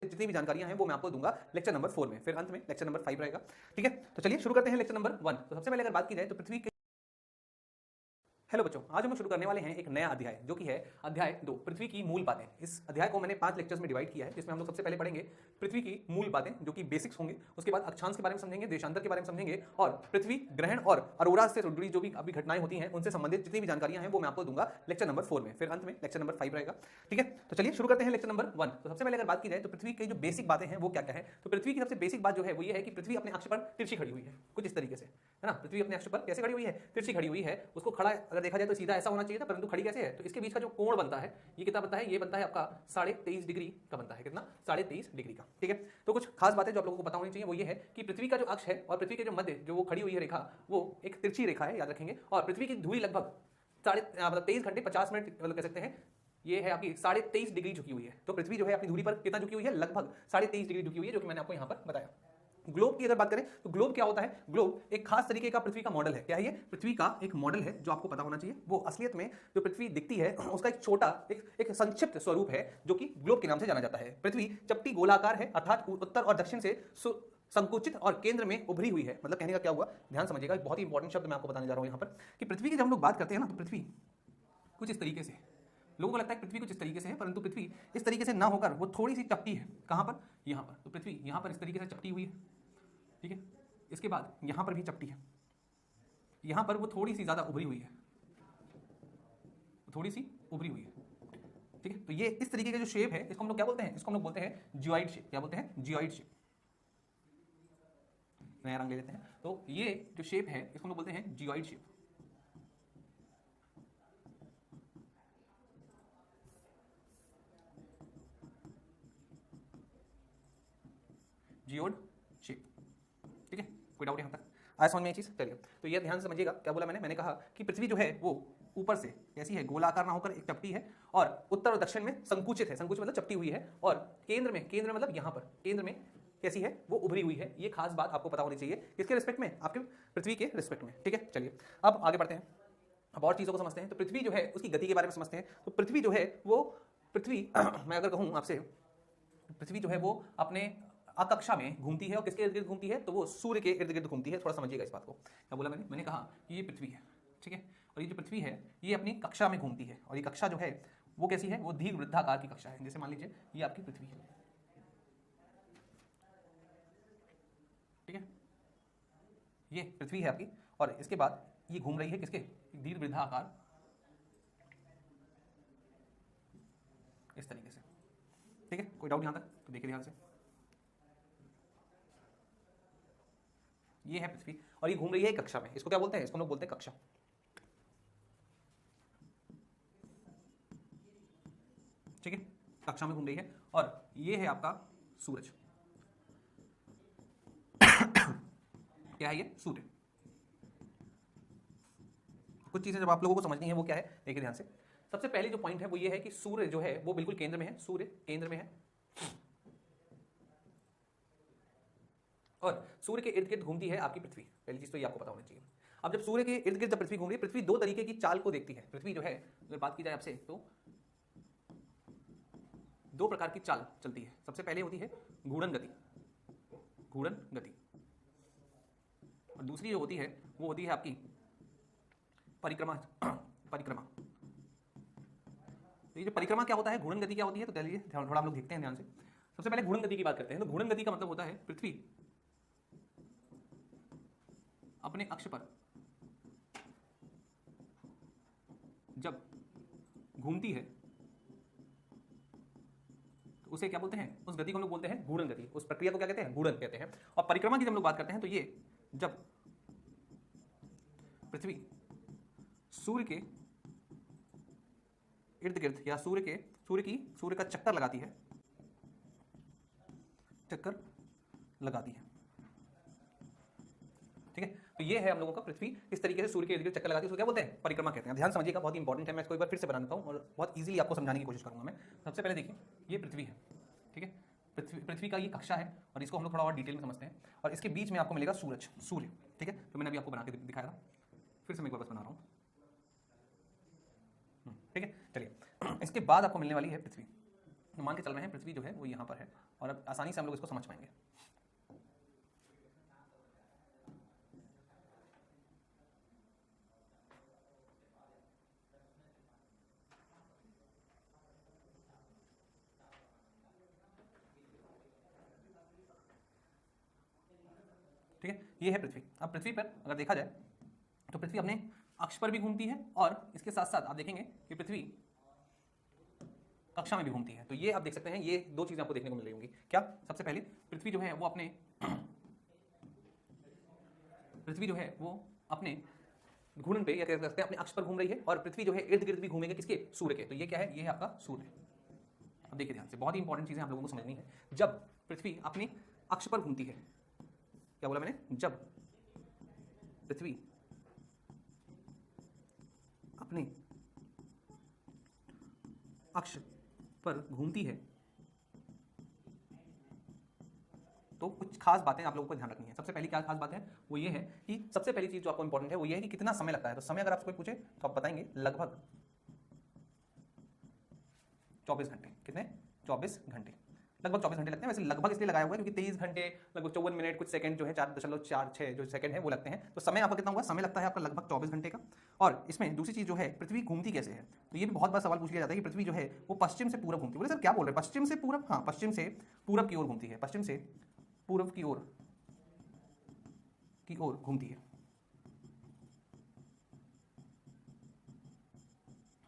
जितनी भी जानकारियां हैं वो मैं आपको दूंगा लेक्चर नंबर 4 में, फिर अंत में लेक्चर नंबर 5 रहेगा। ठीक है, तो चलिए शुरू करते हैं लेक्चर नंबर 1। तो सबसे पहले अगर बात की जाए तो पृथ्वी के हेलो बच्चों, आज हम लोग शुरू करने वाले हैं एक नया अध्याय जो कि है अध्याय 2, पृथ्वी की मूल बातें। इस अध्याय को मैंने 5 लेक्चर्स में डिवाइड किया है, जिसमें हम लोग सबसे पहले पढ़ेंगे पृथ्वी की मूल बातें जो कि बेसिक्स होंगे। उसके बाद अक्षांश के बारे में समझेंगे, देशांतर के बारे में समझेंगे और पृथ्वी ग्रहण और अरोरा से जुड़ी जो भी अभी घटनाएं होती हैं उनसे संबंधित जितनी भी जानकारियां हैं वो मैं आपको दूंगा लेक्चर नंबर 4 में, फिर अंत में लेक्चर नंबर 5 रहेगा। ठीक है, तो चलिए शुरू करते हैं लेक्चर नंबर 1। तो सबसे पहले अगर बात की जाए तो पृथ्वी की जो बेसिक बातें हैं वो क्या क्या है, तो पृथ्वी की सबसे बेसिक बात जो है वो ये है कि पृथ्वी अपने अक्ष पर तिरछी खड़ी हुई है, कुछ इस तरीके से, है ना। पृथ्वी अपने अक्ष पर कैसे खड़ी हुई है, तिरछी खड़ी हुई है। उसको खड़ा अगर देखा जाए तो सीधा ऐसा होना चाहिए था, परंतु खड़ी कैसे है, तो इसके बीच का जो कोण बनता है ये कितना बनता है, ये बनता है आपका 23.5 डिग्री का बनता है, कितना 23.5 डिग्री का। ठीक है, तो कुछ खास बातें जो आप लोगों को पता होनी चाहिए वो ये है कि पृथ्वी का जो अक्ष है और पृथ्वी के जो मध्य जो वो खड़ी हुई है रेखा वो एक तिरछी रेखा है, याद रखेंगे। और पृथ्वी की धुरी लगभग 23 घंटे 50 मिनट मतलब कह सकते हैं ये है आपकी 23.5 डिग्री झुकी हुई है। तो पृथ्वी जो है अपनी धुरी पर कितना झुकी हुई है, लगभग 23.5 डिग्री झुकी हुई है, जो कि मैंने आपको यहाँ पर बताया। ग्लोब की अगर बात करें तो ग्लोब क्या होता है, ग्लोब एक खास तरीके का पृथ्वी का मॉडल है। क्या है ये, पृथ्वी का एक मॉडल है जो आपको पता होना चाहिए। वो असलियत में जो पृथ्वी दिखती है उसका एक छोटा एक संक्षिप्त स्वरूप है जो कि ग्लोब के नाम से जाना जाता है। पृथ्वी चपटी गोलाकार है, अर्थात उत्तर और दक्षिण से संकुचित और केंद्र में उभरी हुई है। मतलब कहने का क्या हुआ, ध्यान समझिएगा, बहुत ही इंपॉर्टेंट शब्द मैं आपको बताने जा रहा हूं यहाँ पर कि पृथ्वी की जब हम लोग बात करते हैं ना, तो पृथ्वी कुछ इस तरीके से, लोगों को लगता है पृथ्वी कुछ इस तरीके से है, परंतु पृथ्वी इस तरीके से ना होकर वो थोड़ी सी चपटी है। कहाँ पर, यहाँ पर। तो पृथ्वी यहाँ पर इस तरीके से चपटी हुई है, ठीक है। इसके बाद यहां पर भी चपटी है, यहां पर वो थोड़ी सी ज्यादा उभरी हुई है, थोड़ी सी उभरी हुई है, ठीक है। तो ये इस तरीके का जो शेप है इसको हम लोग क्या बोलते हैं, इसको हम लोग बोलते हैं जियोइड शेप। क्या बोलते हैं, जियोइड शेप। नया रंग ले लेते हैं, तो ये जो शेप है इसको हम लोग बोलते हैं जियोइड शेप। जियोइड शेप, ठीक है। कोई डाउट यहां तक आया समझ में ये चीज, चलिए। तो ये ध्यान से समझिएगा, क्या बोला मैंने कहा कि पृथ्वी जो है वो ऊपर से कैसी है, गोलाकार ना होकर एक चपटी है और उत्तर और दक्षिण में संकुचित है, संकुचित मतलब चपटी हुई है, और केंद्र में मतलब यहां पर केंद्र में कैसी है, वो उभरी हुई है। ये खास बात आपको पता होनी चाहिए, किसके रिस्पेक्ट में, आपके पृथ्वी के रिस्पेक्ट में। ठीक है, चलिए अब आगे बढ़ते हैं, अब और चीजों को समझते हैं। तो पृथ्वी जो है उसकी गति के बारे में समझते हैं। तो पृथ्वी जो है वो पृथ्वी मैं अगर कहूं आपसे, पृथ्वी जो है वो अपने अकक्षा में घूमती है, और किसके इर्द गिर्द घूमती है, तो वो सूर्य के इर्द गिर्द घूमती है। थोड़ा समझिएगा इस बात को। क्या बोला मैंने कहा कि ये पृथ्वी है, ठीक है, और ये जो पृथ्वी है ये अपनी कक्षा में घूमती है, और ये कक्षा जो है वो कैसी है, वो दीर्घ वृत्ताकार की कक्षा है। जैसे मान लीजिए ये आपकी पृथ्वी है, ठीक है, ये पृथ्वी है आपकी, और इसके बाद ये घूम रही है किसके, दीर्घ वृत्ताकार इस तरीके से, ठीक है। कोई डाउट यहां तक, तो देखिए ध्यान से, ये है पृथ्वी और ये घूम रही है कक्षा में। इसको क्या बोलते हैं, इसको हम लोग बोलते हैं कक्षा, ठीक है, कक्षा में घूम रही है। और ये है आपका सूरज क्या है, ये सूर्य। कुछ चीजें जब आप लोगों को समझनी है वो क्या है, देखिए ध्यान से। सबसे पहले जो पॉइंट है वो ये है कि सूर्य जो है वो बिल्कुल केंद्र में है, सूर्य केंद्र में है, और सूर्य के इर्द गिर्द घूमती है आपकी पृथ्वी। पहली चीज तो ये आपको पता होनी चाहिए। अब जब सूर्य के इर्द गिर्द जब पृथ्वी घूम रही है, पृथ्वी दो तरीके की चाल को देखती है। पृथ्वी जो है अगर बात की जाए आपसे तो दो प्रकार की चाल चलती है। सबसे पहले होती है घूर्णन गति, घूर्णन गति, और दूसरी जो होती है वो होती है आपकी परिक्रमा, परिक्रमा। तो ये जो परिक्रमा क्या होता है, घूर्णन गति क्या होती है, तो चलिए थोड़ा हम लोग देखते हैं ध्यान से। सबसे पहले घूर्णन गति की बात करते हैं। तो घूर्णन गति का मतलब होता है पृथ्वी अपने अक्ष पर जब घूमती है तो उसे क्या बोलते हैं, उस गति को हम लोग बोलते हैं घूर्णन गति। उस प्रक्रिया को क्या कहते हैं, घूर्णन कहते हैं। और परिक्रमा की जब हम लोग बात करते हैं तो ये जब पृथ्वी सूर्य के इर्द गिर्द या सूर्य का चक्कर लगाती है, चक्कर लगाती है, ठीक है। तो ये है हम लोगों का पृथ्वी किस तरीके से सूर्य के इर्द गिर्द चक्कर लगाती है, उसको क्या बोलते हैं, परिक्रमा कहते हैं। ध्यान समझिएगा, बहुत इंपॉर्टेंट है। मैं इसको एक बार फिर से बना देता हूं और बहुत इजीली आपको समझाने की कोशिश करूंगा मैं। सबसे पहले देखिए ये पृथ्वी है, ठीक है, पृथ्वी का ये कक्षा है, और इसको हम लोग थोड़ा और डिटेल में समझते हैं। और इसके बीच में आपको मिलेगा सूर्य, ठीक है। तो मैंने अभी आपको बना के दिखाया था, फिर से मैं एक बार बस बना रहा हूँ, ठीक है। चलिए इसके बाद आपको मिलने वाली है पृथ्वी। मान के चल रहे हैं पृथ्वी जो है वो यहाँ पर है, और अब आसानी से हम लोग इसको समझ पाएंगे। ठीक है, ये है पृथ्वी। अब पृथ्वी पर अगर देखा जाए तो पृथ्वी अपने अक्ष पर भी घूमती है और इसके साथ साथ आप देखेंगे कि पृथ्वी कक्षा में भी घूमती है। तो ये आप देख सकते हैं, ये दो चीजें आपको देखने को मिल रही होंगी। क्या? सबसे पहले पृथ्वी जो है वो अपने घूर्णन पे या कह सकते हैं अपने अक्ष पर घूम रही है और पृथ्वी जो है इर्द गिर्द भी घूमेंगे किसके? सूर्य के। तो ये क्या है? ये है आपका सूर्य। अब देखिए ध्यान से, बहुत ही इंपॉर्टेंट चीजें आप लोगों को समझनी है। जब पृथ्वी अपने अक्ष पर घूमती है, क्या बोला मैंने? जब पृथ्वी अपने अक्ष पर घूमती है तो कुछ खास बातें आप लोगों को ध्यान रखनी है। सबसे पहली क्या खास बात है? वो ये है कि सबसे पहली चीज जो आपको इंपॉर्टेंट है वो ये है कि कितना समय लगता है। तो समय अगर आपसे कोई पूछे तो आप बताएंगे लगभग 24 घंटे। कितने? 24 घंटे। लगभग 24 घंटे लगते हैं। वैसे लगभग इसलिए लगाया हुआ है क्योंकि 23 घंटे लगभग 54 मिनट कुछ सेकंड जो है 4.46 जो सेकंड है वो लगते हैं। तो समय आपका कितना हुआ? समय लगता है आपका लगभग 24 घंटे का। और इसमें दूसरी चीज जो है, पृथ्वी घूमती कैसे है? तो ये भी बहुत बार सवाल पूछ लिया जाता है कि पृथ्वी जो है वो पश्चिम से पूरब घूमती है। बोले सर क्या बोल रहे हैं? पश्चिम से पूरब? हाँ, पश्चिम से पूरब की ओर घूमती है। पश्चिम से पूरब की ओर घूमती है।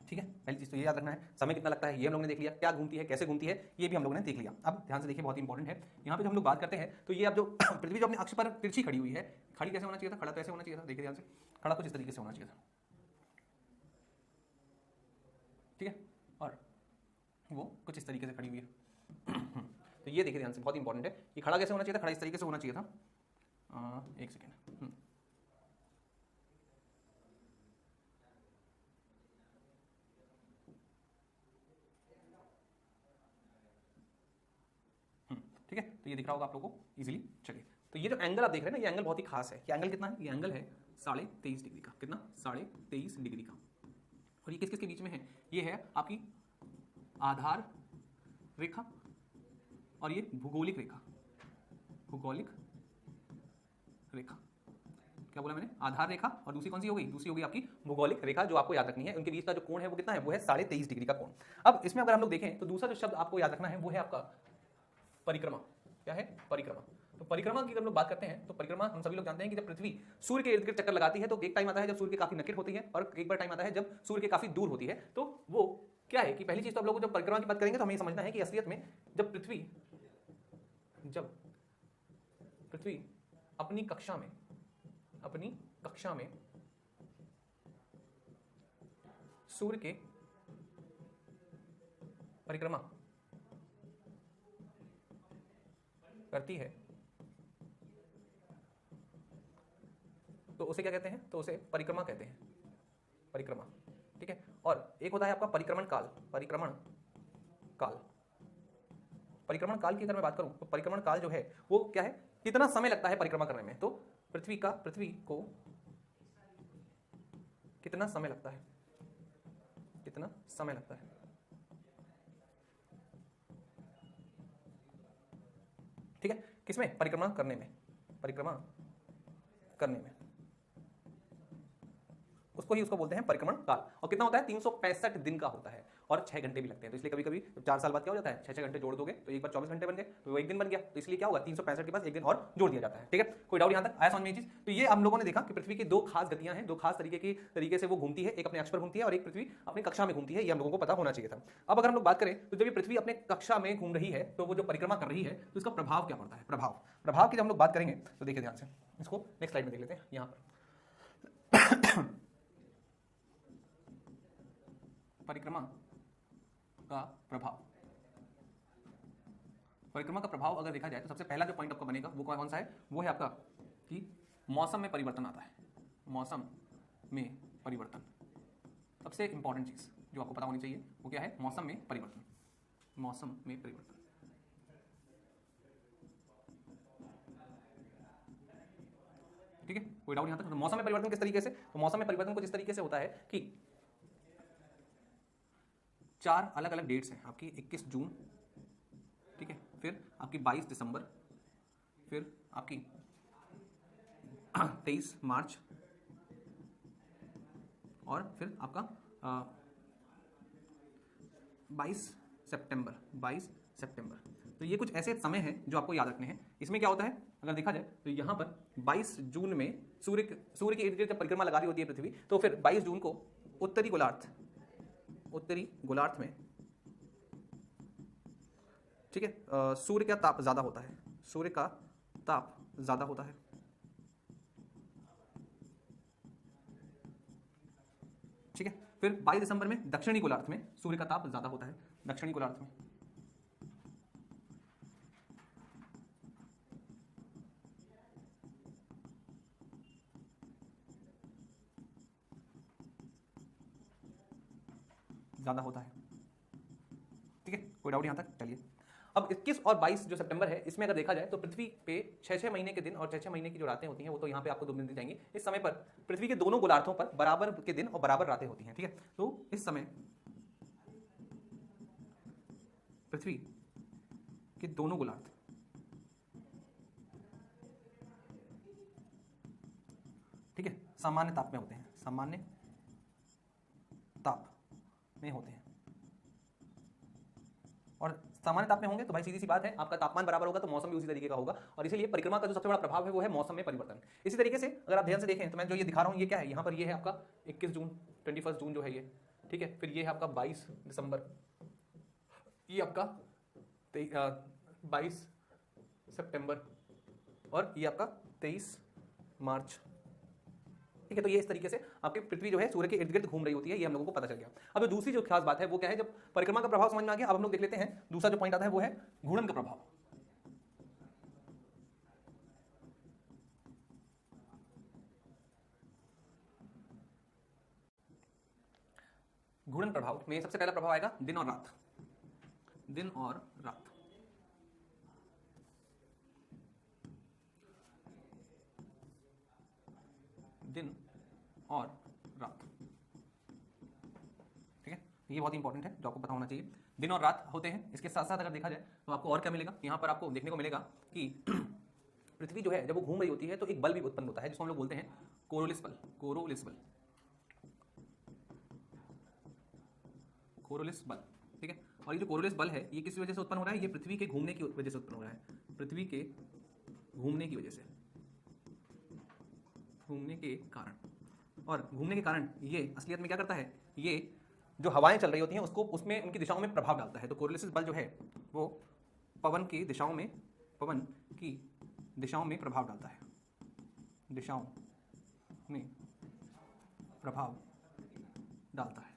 ठीक है, पहली चीज तो ये याद रखना है। समय कितना लगता है ये हम लोगों ने देख लिया। क्या घूमती है, कैसे घूमती है, ये भी हम लोगों ने देख लिया। अब ध्यान से देखिए, बहुत इंपॉर्टेंट है। यहाँ पे जब हम लोग बात करते हैं तो ये अब जो पृथ्वी जो अपने अक्ष पर तिरछी खड़ी हुई है, खड़ी कैसे होना चाहिए था? खड़ा तो ऐसे होना चाहिए था। देखिए ध्यान से, खड़ा कुछ इस तरीके से होना चाहिए था। ठीक है, और वो कुछ इस तरीके से खड़ी हुई है। तो ये देखिए ध्यान से, बहुत इंपॉर्टेंट है कि खड़ा कैसे होना चाहिए था? खड़ा इस तरीके से होना चाहिए था। एक सेकेंड। ठीक है, तो ये दिख रहा होगा आप लोगों को इजीली। चलिए, तो ये जो एंगल आप देख रहे हैं ना, ये एंगल बहुत ही खास है। ये एंगल कितना है? ये एंगल है 23.5 डिग्री का। कितना? 23.5 डिग्री का। और ये किस किस के बीच में है? ये है आपकी आधार रेखा और ये भूगोलिक रेखा। भूगोलिक रेखा, क्या बोला मैंने? आधार रेखा। और दूसरी कौन सी हो गई? दूसरी हो गई आपकी भूगोलिक रेखा, जो आपको याद रखनी है। उनके बीच का जो कोण है वो कितना है? वो है 23.5 डिग्री का कोण। अब इसमें अगर हम लोग देखें तो दूसरा जो शब्द आपको याद रखना है वो है आपका परिक्रमा। क्या है? परिक्रमा। तो परिक्रमा की जब हम लोग बात करते हैं तो परिक्रमा हम सभी लोग जानते हैं कि जब पृथ्वी सूर्य के इर्द गिर्द चक्कर लगाती है तो एक टाइम आता है जब सूर्य के काफी निकट होती है और एक बार टाइम आता है जब सूर्य के काफी दूर होती है। तो वो क्या है कि पहली चीज तो आप लोगों को जब परिक्रमा की बात करेंगे तो हमें समझना है कि असलियत में जब पृथ्वी अपनी कक्षा में सूर्य के परिक्रमा करती है तो उसे क्या कहते हैं? तो उसे परिक्रमा कहते हैं। परिक्रमा। ठीक है, और एक होता है आपका परिक्रमण काल। परिक्रमण काल की अगर मैं बात करूं तो परिक्रमण काल जो है वो क्या है? कितना समय लगता है परिक्रमा करने में? तो पृथ्वी को कितना समय लगता है? कितना समय लगता है? ठीक है, किसमें? परिक्रमा करने में। उसको बोलते हैं परिक्रमण काल। और कितना होता है? 365 दिन का होता है और 6 घंटे भी लगते हैं। तो इसलिए कभी कभी 4 साल बाद क्या हो जाता है? 6 घंटे जोड़ दोगे तो एक बार 24 घंटे बन गए तो वो एक दिन बन गया। तो इसलिए क्या होगा? 365 के पास एक दिन और जोड़ दिया जाता है। ठीक है, कोई डाउट यहाँ तक आया समझ में? चीज तो ये हम लोगों ने देखा कि पृथ्वी की दो खास गतियां हैं, दो खास तरीके से वो घूमती है। एक अपने अक्ष पर घूमती है और एक पृथ्वी अपनी कक्षा में घूमती है। ये हम लोगों को पता होना चाहिए था। अब अगर हम लोग बात करें तो जब ये पृथ्वी अपने कक्षा में घूम रही है तो वो जो परिक्रमा कर रही है तो इसका प्रभाव क्या पड़ता है? प्रभाव की जब हम लोग बात करेंगे तो देखिए ध्यान से, इसको नेक्स्ट स्लाइड में देख लेते हैं। यहाँ पर परिक्रमा का प्रभाव अगर देखा जाए तो सबसे पहला जो पॉइंट आपका बनेगा वो कौन सा है? वो है आपका कि मौसम में परिवर्तन आता है। मौसम में परिवर्तन, सबसे इंपॉर्टेंट चीज जो आपको पता होनी चाहिए वो क्या है? मौसम में परिवर्तन। ठीक है, कोई डाउट यहां तक? तो मौसम में परिवर्तन किस तरीके से? तो मौसम में परिवर्तन कुछ इस तरीके से होता है कि 4 अलग अलग डेट्स हैं आपकी। 21 जून, ठीक है, फिर आपकी 22 दिसंबर, फिर आपकी 23 मार्च, और फिर आपका 22 सितंबर, 22 सितंबर। तो ये कुछ ऐसे समय हैं जो आपको याद रखने हैं। इसमें क्या होता है, अगर देखा जाए तो यहाँ पर 22 जून में सूर्य के इर्द गिर्द जब परिक्रमा लगा रही होती है पृथ्वी, तो फिर 22 जून को उत्तरी गोलार्ध में, ठीक है, सूर्य का ताप ज्यादा होता है, सूर्य का ताप ज्यादा होता है। ठीक है, फिर 22 दिसंबर में दक्षिणी गोलार्ध में सूर्य का ताप ज्यादा होता है, दक्षिणी गोलार्ध में। ज्यादा होता है। ठीक है, कोई डाउट यहां तक? चलिए, अब 21 और 22 जो सितंबर है, इसमें अगर देखा जाए तो पृथ्वी पे 6-6 महीने के दिन और 6-6 महीने की जो रातें होती हैं, वो तो यहाँ पे आपको 2 दिन दी जाएंगी। इस समय पर पृथ्वी के दोनों गोलार्धों पर बराबर के दिन और बराबर रातें होती हैं। ठीक है, तो इस समय पृथ्वी के दोनों गोलार्ध, ठीक है, सामान्य ताप में होते हैं, सामान्य ताप में होते हैं। और सामान्य ताप में होंगे तो भाई सीधी सी बात है, आपका तापमान बराबर होगा तो मौसम भी उसी तरीके का होगा, और इसीलिए परिक्रमा का जो सबसे बड़ा प्रभाव है वो है मौसम में परिवर्तन। इसी तरीके से अगर आप ध्यान से देखें तो मैं जो ये दिखा रहा हूँ, ये क्या है, यहाँ पर ये है आपका 21 जून, 21 जून जो है ये, ठीक है, फिर ये है आपका 22 दिसंबर, ये आपका 22 सितंबर, और ये आपका 23 मार्च। ठीक है, तो ये इस तरीके से आपकी पृथ्वी जो है सूर्य के इर्द गिर्द घूम रही होती है, ये हम लोगों को पता चल गया। अब जो दूसरी जो खास बात है वो क्या है, जब परिक्रमा का प्रभाव समझ में आ गया, अब हम लोग देख लेते हैं दूसरा जो पॉइंट आता है वो है घूर्णन का प्रभाव। घूर्णन प्रभाव में सबसे पहला प्रभाव आएगा दिन और रात, दिन और रात। दिन और रात, ठीक है, ये बहुत इंपॉर्टेंट है जो आपको पता होना चाहिए। दिन और रात होते हैं, इसके साथ साथ अगर देखा जाए तो आपको और क्या मिलेगा, यहाँ पर आपको देखने को मिलेगा कि पृथ्वी जो है जब वो घूम रही होती है तो एक बल भी उत्पन्न होता है जिसको हम लोग बोलते हैं कोरोलिस बल, कोरोलिस बल, कोरोलिस बल। ठीक है, और ये जो कोरोलिस बल है ये किस वजह से उत्पन्न हो रहा है, ये पृथ्वी के घूमने की वजह से उत्पन्न हो रहा है, पृथ्वी के घूमने की वजह से, घूमने के कारण। और घूमने के कारण ये असलियत में क्या करता है, ये जो हवाएं चल रही होती हैं उसको, उसमें उनकी दिशाओं में प्रभाव डालता है। तो कोरोलिस बल जो है वो पवन की दिशाओं में, पवन की दिशाओं में प्रभाव डालता है, दिशाओं में प्रभाव डालता है।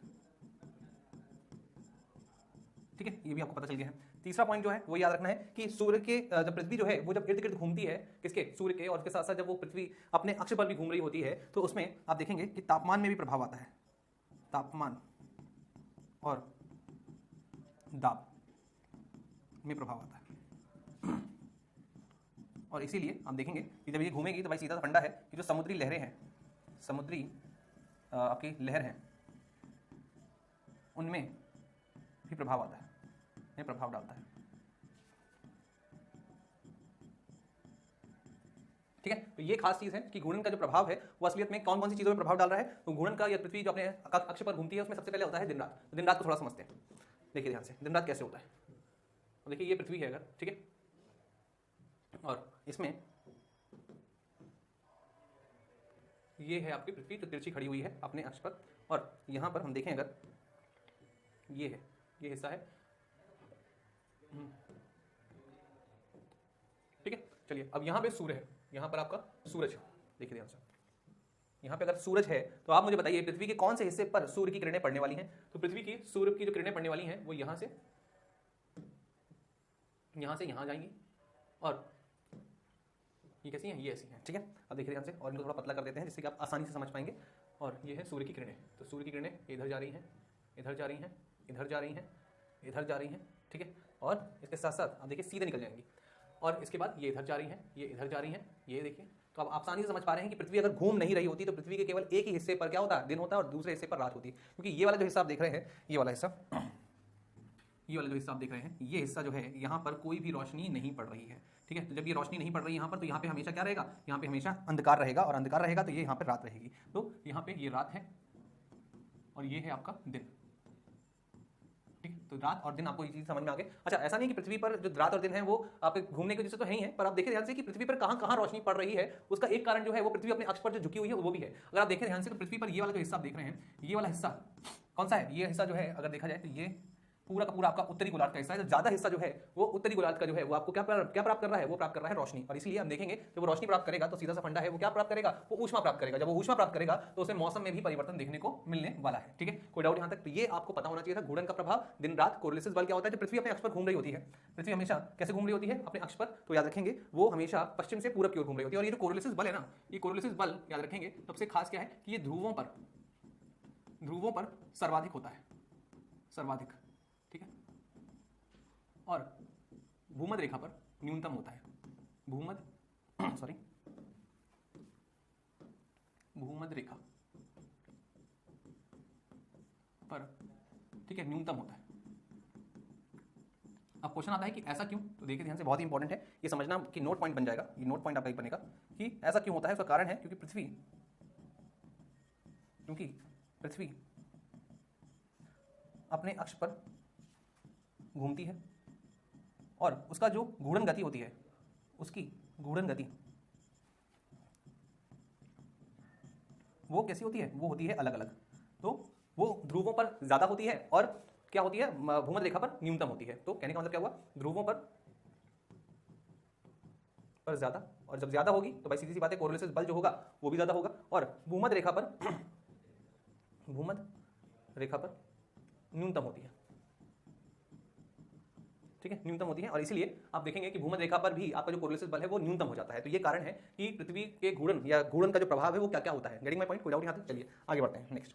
ठीक है, ये भी आपको पता चल गया है। तीसरा पॉइंट जो है वो याद रखना है कि सूर्य के जब पृथ्वी जो है वो जब इर्द गिर्द घूमती है किसके, सूर्य के, और उसके साथ साथ जब वो पृथ्वी अपने अक्ष पर भी घूम रही होती है तो उसमें आप देखेंगे कि तापमान में भी प्रभाव आता है, तापमान और दाब में प्रभाव आता है। और इसीलिए आप देखेंगे कि जब ये घूमेगी तो भाई सीधा फंडा है कि जो समुद्री लहरें हैं, समुद्री आपकी लहर हैं, उनमें भी प्रभाव आता है, में प्रभाव डालता है। ठीक है, तो ये खास चीज है कि घूर्णन का जो प्रभाव है वो असलियत में कौन कौन सी चीजों में प्रभाव डाल रहा है। तो घूर्णन का, या पृथ्वी जो अपने अक्ष पर घूमती है उसमें सबसे पहले होता है दिन रात। तो दिन रात को थोड़ा समझते हैं, देखिए ध्यान से दिन रात कैसे होता है। तो देखिए ये पृथ्वी है अगर, ठीक है, और इसमें ये है आपकी पृथ्वी जो तिरछी खड़ी हुई है अपने अक्ष पर, और यहां पर हम देखें अगर ये है, ये हिस्सा है, ठीक है। चलिए अब यहां पे सूर्य है, यहां पर आपका सूरज है, देखिए ध्यान से, यहां पे अगर सूरज है तो आप मुझे बताइए पृथ्वी के कौन से हिस्से पर सूर्य की किरणें पड़ने वाली हैं। तो पृथ्वी की सूर्य की जो किरणें पड़ने वाली हैं वो यहां से यहां जाएंगी, और ये कैसी हैं, ये ऐसी हैं। ठीक है, अब देखिए ध्यान से, और इनको थोड़ा पतला कर देते हैं जिससे कि आप आसानी से समझ पाएंगे। और ये है सूर्य की किरणें, तो सूर्य की किरणें इधर जा रही हैं, इधर जा रही हैं, इधर जा रही हैं, इधर जा रही हैं, ठीक है, और इसके साथ साथ आप देखिए सीधे निकल जाएंगी, और इसके बाद ये इधर जा रही हैं, ये इधर जा रही हैं, ये देखिए। तो आप आसानी से समझ पा रहे हैं कि पृथ्वी अगर घूम नहीं रही होती तो पृथ्वी के केवल एक ही हिस्से पर क्या होता है, दिन होता है, और दूसरे हिस्से पर रात होती है। क्योंकि ये वाला जो हिस्सा आप देख रहे हैं, ये वाला हिस्सा, ये वाला जो हिस्सा आप देख रहे हैं, ये हिस्सा जो है यहाँ पर कोई भी रोशनी नहीं पड़ रही है, ठीक है। तो जब ये रोशनी नहीं पड़ रही यहाँ पर, तो यहाँ पे हमेशा क्या रहेगा, यहाँ पे हमेशा अंधकार रहेगा, और अंधकार रहेगा तो ये यहाँ पे रात रहेगी। तो यहाँ पे ये रात है और ये है आपका दिन, ठीक है। तो रात और दिन आपको ये चीज समझ में आ गई। अच्छा, ऐसा नहीं कि पृथ्वी पर जो रात और दिन है वो आपके घूमने की वजह से तो है ही है, पर आप देखें ध्यान से कि पृथ्वी पर कहाँ कहाँ रोशनी पड़ रही है, उसका एक कारण जो है वो पृथ्वी अपने अक्ष पर जो झुकी हुई है वो भी है। अगर आप देखें ध्यान से तो पृथ्वी पर ये वाला जो हिस्सा आप देख रहे हैं, ये वाला हिस्सा कौन सा है, ये हिस्सा जो है अगर देखा जाए तो ये पूरा का पूरा आपका उत्तरी गोलार्ध का हिस्सा है। ज्यादा हिस्सा जो है वो उत्तरी गोलार्ध का जो है वो आपको क्या प्राप्त कर रहा है, वो प्राप्त कर रहा है रोशनी। और इसलिए हम देखेंगे जब वो रोशनी प्राप्त करेगा तो सीधा सा फंडा है वो क्या प्राप्त करेगा, वो ऊष्मा प्राप्त करेगा। जब वो ऊष्मा प्राप्त करेगा तो उसमें मौसम में भी परिवर्तन देखने को मिलने वाला है, ठीक है। कोई डाउट यहां तक? तो ये आपको पता होना चाहिए था। घूर्णन का प्रभाव दिन रात, कोरिलेसिस बल क्या होता है, जब पृथ्वी अपने अक्ष पर घूम रही होती है। पृथ्वी हमेशा कैसे घूम रही होती है, अपने अक्ष पर। तो याद रखेंगे वो हमेशा पश्चिम से पूरब की ओर घूम रही होती है। और ये जो कोरिलेसिस बल है ना, ये कोरिलेसिस बल याद रखेंगे सबसे खास क्या है कि ये ध्रुवों पर सर्वाधिक होता है, सर्वाधिक, ठीक है। और भूमध्य रेखा पर न्यूनतम होता है, भूमध्य रेखा पर, ठीक है, न्यूनतम होता है। अब क्वेश्चन आता है कि ऐसा क्यों, तो देखिए ध्यान से, बहुत ही इंपॉर्टेंट है ये समझना कि नोट पॉइंट बन जाएगा, ये नोट पॉइंट आपका बनेगा कि ऐसा क्यों होता है। उसका कारण है क्योंकि पृथ्वी अपने अक्ष पर घूमती है और उसका जो घूर्णन गति होती है, उसकी घूर्णन गति वो कैसी होती है, वो होती है अलग अलग। तो वो ध्रुवों पर ज्यादा होती है और क्या होती है, भूमध्य रेखा पर न्यूनतम होती है। तो कहने का मतलब क्या हुआ, ध्रुवों पर ज्यादा, और जब ज्यादा होगी तो भाई सीधी सी बात है कोरिलेसिस बल जो होगा वो भी ज्यादा होगा। और भूमध्य रेखा पर न्यूनतम होती है, ठीक है, न्यूनतम होती है। और इसलिए आप देखेंगे कि भूमध्य रेखा पर भी आपका जो कोरिलेसिस बल है वो न्यूनतम हो जाता है। तो ये कारण है कि पृथ्वी के घूर्णन या घूर्णन का जो प्रभाव है वो क्या क्या होता है। Getting my point? कोई डाउट यहाँ तक? चलिए आगे बढ़ते हैं नेक्स्ट।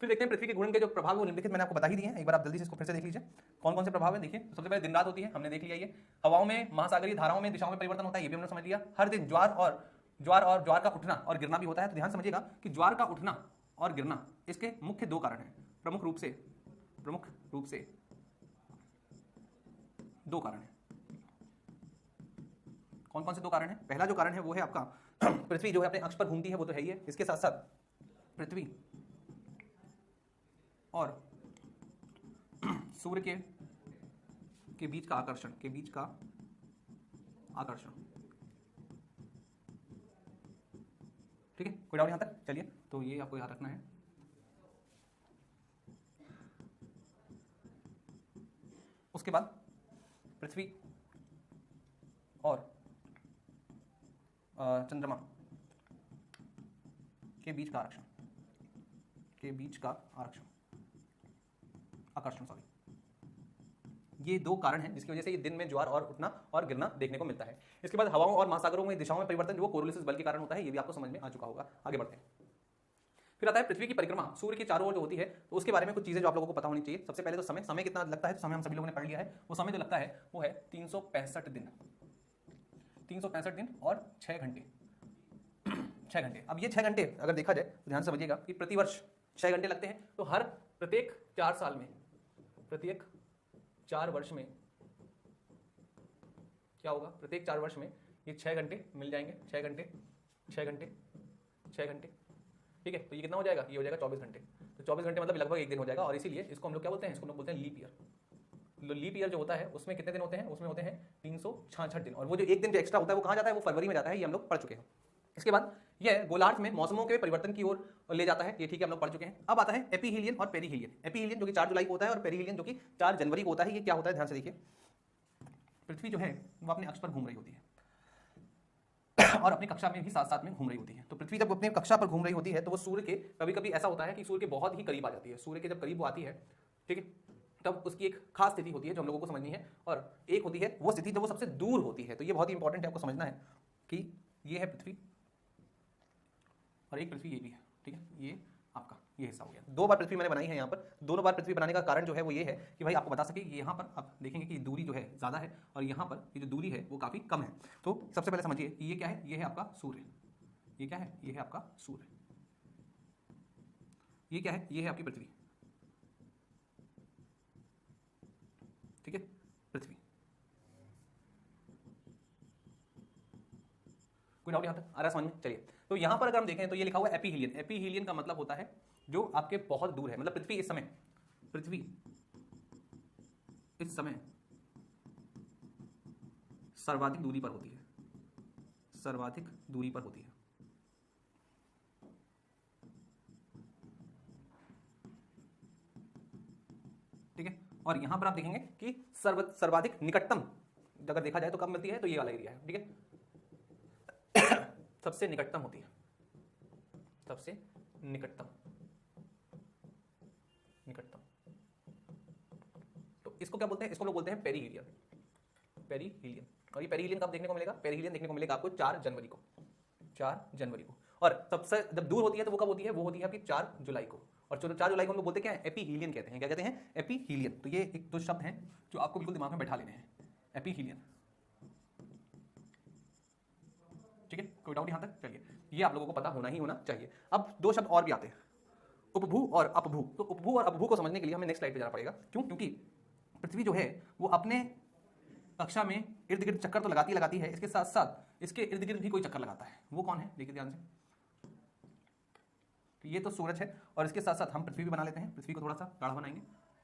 फिर देखते हैं पृथ्वी के घूर्णन के जो प्रभाव वो निम्नलिखित मैंने आपको बता ही दिए हैं। एक बार आप जल्दी से इसको फिर से देख लीजिए कौन कौन से प्रभाव है। देखिए सबसे पहले दिन रात होती है, हमने देख लिया। ये हवाओं में, महासागरीय धाराओं में दिशाओं में परिवर्तन होता है, ये भी हमने समझ लिया। हर दिन ज्वार का उठना और गिरना भी होता है। तो ध्यान समझिएगा कि ज्वार का उठना और गिरना इसके मुख्य दो कारण हैं, प्रमुख रूप से दो कारण हैं। कौन कौन से दो कारण हैं? पहला जो कारण है वो है आपका पृथ्वी जो है अपने अक्ष पर घूमती है, वो तो है ही है। इसके साथ साथ पृथ्वी और सूर्य के बीच का आकर्षण, ठीक है। कोई डाउट यहां तक? चलिए, तो ये आपको याद रखना है। उसके बाद पृथ्वी और चंद्रमा के बीच का आकर्षण, सॉरी, ये दो कारण हैं जिसकी वजह से ये दिन में ज्वार और उठना और गिरना देखने को मिलता है। इसके बाद हवाओं और महासागरों में दिशाओं में परिवर्तन जो कोरिलेसिस बल के कारण होता है, ये भी आपको समझ में आ चुका होगा। आगे बढ़ते हैं। फिर आता है पृथ्वी की परिक्रमा सूर्य के चारों ओर जो होती है, तो उसके बारे में कुछ चीजें जो आप लोगों को पता होनी चाहिए। सबसे पहले तो समय कितना लगता है, तो समय हम सभी लोगों ने पढ़ लिया है। वो समय जो लगता है वो है 365 दिन, 365 दिन और 6 घंटे। 6 घंटे। अब ये 6 घंटे अगर देखा जाए तो ध्यान समझिएगा कि प्रतिवर्ष 6 घंटे लगते हैं। तो प्रत्येक 4 साल में, प्रत्येक 4 वर्ष में क्या होगा, प्रत्येक 4 वर्ष में ये 6 घंटे मिल जाएंगे। 6 घंटे, 6 घंटे, 6 घंटे, ठीक है। तो ये कितना हो जाएगा, ये हो जाएगा 24 घंटे। तो 24 घंटे मतलब लगभग एक दिन हो जाएगा। और इसीलिए इसको हम लोग क्या बोलते हैं, इसको हम लोग बोलते हैं लीप ईयर। लीप ईयर जो होता है उसमें कितने दिन होते हैं, उसमें होते हैं 366 दिन। और वो जो एक दिन जो एक्स्ट्रा होता है वो कहाँ जाता है, वो फरवरी में जाता है। ये हम लोग पढ़ चुके हैं। इसके बाद यह गोलार्ध में मौसमों के परिवर्तन की ओर ले जाता है, ये ठीक है, हम लोग पढ़ चुके हैं। अब आता है एपीहीलियन और पेरीहीलियन। एपीहीलियन जो कि 4 जुलाई को होता है और पेरीहीलियन जो कि 4 जनवरी को होता है। ये क्या होता है, ध्यान से देखिए। पृथ्वी जो है वो अपने अक्ष पर घूम रही होती है और अपनी कक्षा में भी साथ साथ में घूम रही होती है। तो पृथ्वी जब अपनी कक्षा पर घूम रही होती है तो वो सूर्य के, कभी कभी ऐसा होता है कि सूर्य के बहुत ही करीब आ जाती है। सूर्य के जब करीब वो आती है, ठीक है, तब उसकी एक खास स्थिति होती है जो हम लोगों को समझनी है। और एक होती है वो स्थिति जब वो सबसे दूर होती है। तो ये बहुत ही इंपॉर्टेंट है, आपको समझना है कि ये है पृथ्वी और एक पृथ्वी ये भी है, ठीक है। ये आपका ये हिस्सा हो गया। 2 बार पृथ्वी मैंने बनाई है यहाँ पर। दोनों बार पृथ्वी बनाने का कारण जो है वो ये है कि भाई आपको बता सके कि यहाँ पर आप देखेंगे कि दूरी जो है ज़्यादा है और यहाँ पर ये जो दूरी है वो काफ़ी कम है। तो सबसे पहले समझिए कि ये क्या है, ये है आपका सूर्य। ये क्या है, ये है आपका सूर्य। ये क्या है, ये है आपकी पृथ्वी। ठीक है, पृथ्वी। कोई डाउट यहां तक आ रहा है समझ में? चलिए, तो यहां पर अगर हम देखें तो ये लिखा हुआ है एपीहीलियन। एपीहीलियन का मतलब होता है जो आपके बहुत दूर है, मतलब पृथ्वी इस समय सर्वाधिक दूरी पर होती है, सर्वाधिक दूरी पर होती है। ठीक है, और यहां पर आप देखेंगे कि सर्वाधिक निकटतम अगर देखा जाए तो कब मिलती है, तो ये वाला एरिया है। ठीक है, सबसे निकटतम होती है, सबसे निकटतम। तो इसको क्या बोलते हैं? इसको लोग बोलते हैं पेरीहीलियन। पेरीहीलियन। और ये पेरीहीलियन कब देखने को मिलेगा? पेरीहीलियन देखने को मिलेगा आपको 4 जनवरी को, 4 जनवरी को। और सबसे जब दूर होती है तो वो कब होती है? वो होती है आपकी 4 जुलाई को। और 4 जुलाई को हम लोग बोलते हैं क्या? एपीहीलियन कहते हैं। क्या कहते हैं? एपीहीलियन। तो ये एक दो शब्द हैं जो आपको बिल्कुल दिमाग में बैठा लेने हैं, एपीहीलियन। ठीक है, कोई डाउट यहां तक? चलिए, ये आप लोगों को पता होना ही होना चाहिए। अब 2 शब्द और भी आते हैं, उपभू और अपभू। तो उपभू और अपभू को समझने के लिए हमें नेक्स्ट स्लाइड पे जाना पड़ेगा। क्यों? क्योंकि पृथ्वी जो है वो अपने कक्षा में इर्द गिर्द चक्कर तो लगाती है, इसके साथ साथ इसके इर्द गिर्द भी कोई चक्कर लगाता है। वो कौन है? देखिए ध्यान से, तो ये तो सूरज है और इसके साथ साथ हम पृथ्वी भी बना लेते हैं। पृथ्वी को थोड़ा सा गाढ़ा बनाएंगे,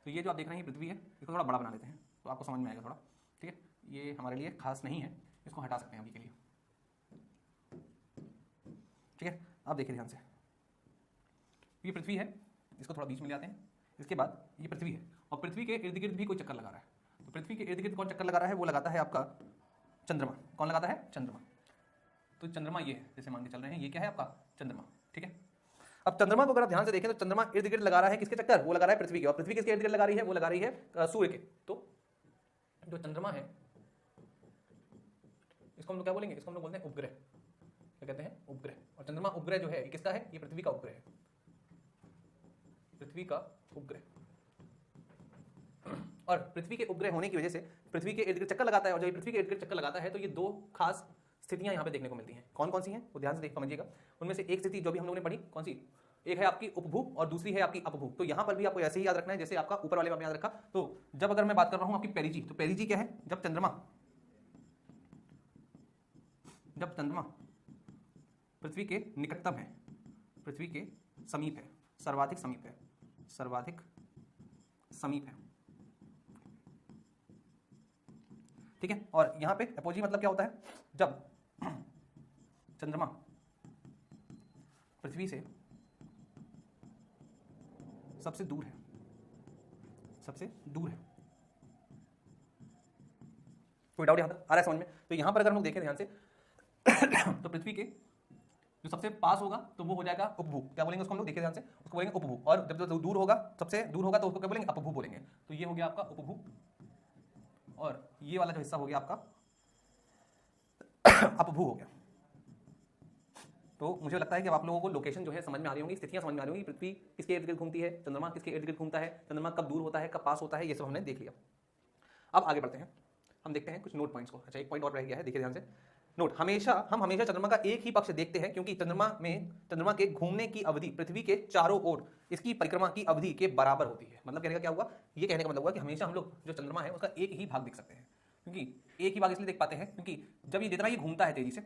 तो ये जो आप देख रहे हैं पृथ्वी है, इसको थोड़ा बड़ा बना लेते हैं तो आपको समझ में आएगा थोड़ा। ठीक है, ये हमारे लिए खास नहीं है, इसको हटा सकते हैं अभी के लिए। ठीक है, आप देखिए ध्यान से, ये पृथ्वी है, इसको थोड़ा बीच में ले आते हैं। इसके बाद ये पृथ्वी है और पृथ्वी के इर्द गिर्द भी कोई चक्कर लगा रहा है। तो पृथ्वी के इर्द गिर्द कौन चक्कर लगा रहा है? वो लगाता है आपका चंद्रमा। कौन लगाता है? चंद्रमा। तो चंद्रमा ये है, जैसे मान के चल रहे हैं, ये क्या है आपका? चंद्रमा। ठीक है, अब चंद्रमा को अगर आप ध्यान से देखें तो चंद्रमा इर्द गिर्द लगा रहा है किसके चक्कर? वो लगा रहा है पृथ्वी के। और पृथ्वी किसके इर्द गिर्द लगा रही है? वो लगा रही है सूर्य के। तो जो चंद्रमा है इसको हम लोग क्या बोलेंगे? इसको हम लोग बोलते हैं उपग्रह। क्या कहते हैं? उपग्रह। और चंद्रमा उपग्रह जो है किसका है? ये पृथ्वी का उपग्रह है, पृथ्वी का उपग्रह। और पृथ्वी के उपग्रह होने की वजह से पृथ्वी के इर्द गिर्द चक्कर लगाता है। और जब पृथ्वी के इर्द गिर्द चक्कर लगाता है तो ये 2 खास स्थितियां यहां पे देखने को मिलती हैं। कौन कौन सी हैं? वो ध्यान से देख समझिएगा। उनमें से एक स्थिति जो भी हम लोगों ने पढ़ी, कौन सी? एक है आपकी उपभू और दूसरी है आपकी अपभू। तो यहां पर भी आपको ऐसे ही याद रखना है जैसे आपका ऊपर वाले में याद रखा। तो जब अगर मैं बात कर रहा हूं आपकी पेरिजी, तो पेरिजी क्या है? जब चंद्रमा पृथ्वी के निकटतम है, पृथ्वी के समीप है, सर्वाधिक समीप है, सर्वाधिक समीप है। ठीक है, और यहां पे एपोजी मतलब क्या होता है? जब चंद्रमा पृथ्वी से सबसे दूर है, सबसे दूर है। कोई डाउट यहां तक आ रहा है समझ में? तो यहां पर अगर हम लोग देखें ध्यान से तो पृथ्वी के जो सबसे पास होगा तो वो हो जाएगा उपभू। क्या बोलेंगे उसको हम लोग? देखिए ध्यान से, उसको बोलेंगे उपभू। और जब जो दूर होगा, सबसे दूर होगा, तो उसको क्या बोलेंगे? अपभू बोलेंगे। तो ये हो गया आपका उपभू और ये वाला जो हिस्सा हो गया आपका अपभू हो गया। तो मुझे लगता है कि अब आप लोगों को लोकेशन जो है समझ में आ रही होंगी, स्थितियां समझ में आ रही होंगी। पृथ्वी किसके इर्द गिर्द घूमती है? चंद्रमा किसके इर्द गिर्द घूमता है? चंद्रमा कब दूर होता है, कब पास होता है, ये सब हमने देख लिया। अब आगे बढ़ते हैं, हम देखते हैं कुछ नोट पॉइंट्स को। अच्छा, एक पॉइंट और रह गया है, देखिए ध्यान से। नोट, हम हमेशा चंद्रमा का एक ही पक्ष देखते हैं क्योंकि चंद्रमा के घूमने की अवधि पृथ्वी के चारों ओर इसकी परिक्रमा की अवधि के बराबर होती है। मतलब कहने का क्या हुआ? ये कहने का मतलब हुआ कि हमेशा हम लोग जो चंद्रमा है उसका एक ही भाग देख सकते हैं। क्योंकि एक ही भाग इसलिए देख पाते हैं क्योंकि जब ये जितना ये घूमता है तेजी से,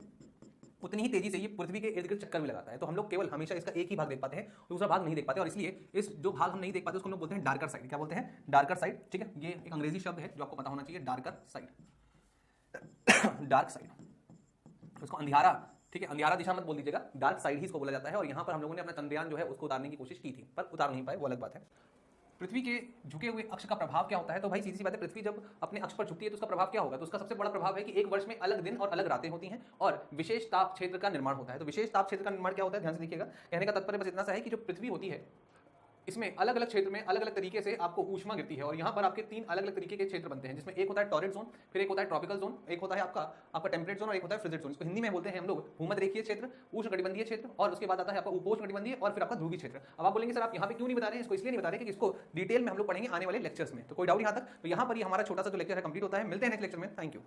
उतनी ही तेजी से ये पृथ्वी के इर्द गिर्द चक्कर भी लगाता है। तो हम लोग केवल हमेशा इसका एक ही भाग देख पाते हैं, दूसरा भाग नहीं देख पाते। और इसलिए इस जो भाग हम नहीं देख पाते उसको हम लोग बोलते हैं डार्कर साइड। क्या बोलते हैं? Darker side. ठीक है, ये एक अंग्रेजी शब्द है जो आपको पता होना चाहिए, डार्कर साइड, डार्क साइड। उसको अंधियारा, ठीक है, अंधियारा दिशा मत बोल दीजिएगा, डार्क साइड ही इसको बोला जाता है। और यहाँ पर हम लोगों ने अपना चंद्रयान जो है उसको उतारने की कोशिश की थी, पर उतार नहीं पाए, वो अलग बात है। पृथ्वी के झुके हुए अक्ष का प्रभाव क्या होता है? तो भाई सीधी सी बात है, पृथ्वी जब अपने अक्ष पर झुकती है तो उसका प्रभाव क्या होगा? तो उसका सबसे बड़ा प्रभाव है कि एक वर्ष में अलग दिन और अलग रातें होती हैं और विशेष ताप क्षेत्र का निर्माण होता है। तो विशेष ताप क्षेत्र का निर्माण क्या होता है? ध्यान से देखिएगा। कहने का तात्पर्य बस इतना सा है कि जो पृथ्वी होती है इसमें अलग अलग क्षेत्र में अलग अलग तरीके से आपको ऊष्मा गिरती है। और यहाँ पर आपके 3 अलग अलग तरीके के क्षेत्र बनते हैं, जिसमें एक होता है टॉरिड जोन, फिर एक होता है ट्रॉपिकल जोन, एक होता है आपका टेम्परेट जोन और एक होता है फ्रिजिड जोन। इसको हिंदी में बोलते हैं हम लोग भूमध्यरेखीय क्षेत्र, उष्णकटिबंधीय क्षेत्र और उसके बाद आता है आपका उपोष्णकटिबंधीय और फिर आपका ध्रुवीय क्षेत्र। अब आप बोलेंगे सर आप यहाँ पे क्यों नहीं बता रहे हैं? इसको इसलिए नहीं बता रहे कि इसको डिटेल में हम लोग पढ़ेंगे आने वाले लेक्चर्स में। तो कोई डाउट यहाँ तक? तो यहाँ पर ही हमारा छोटा सा जो लेक्चर है कंप्लीट होता है। मिलते हैं नेक्स्ट लेक्चर में। Thank you.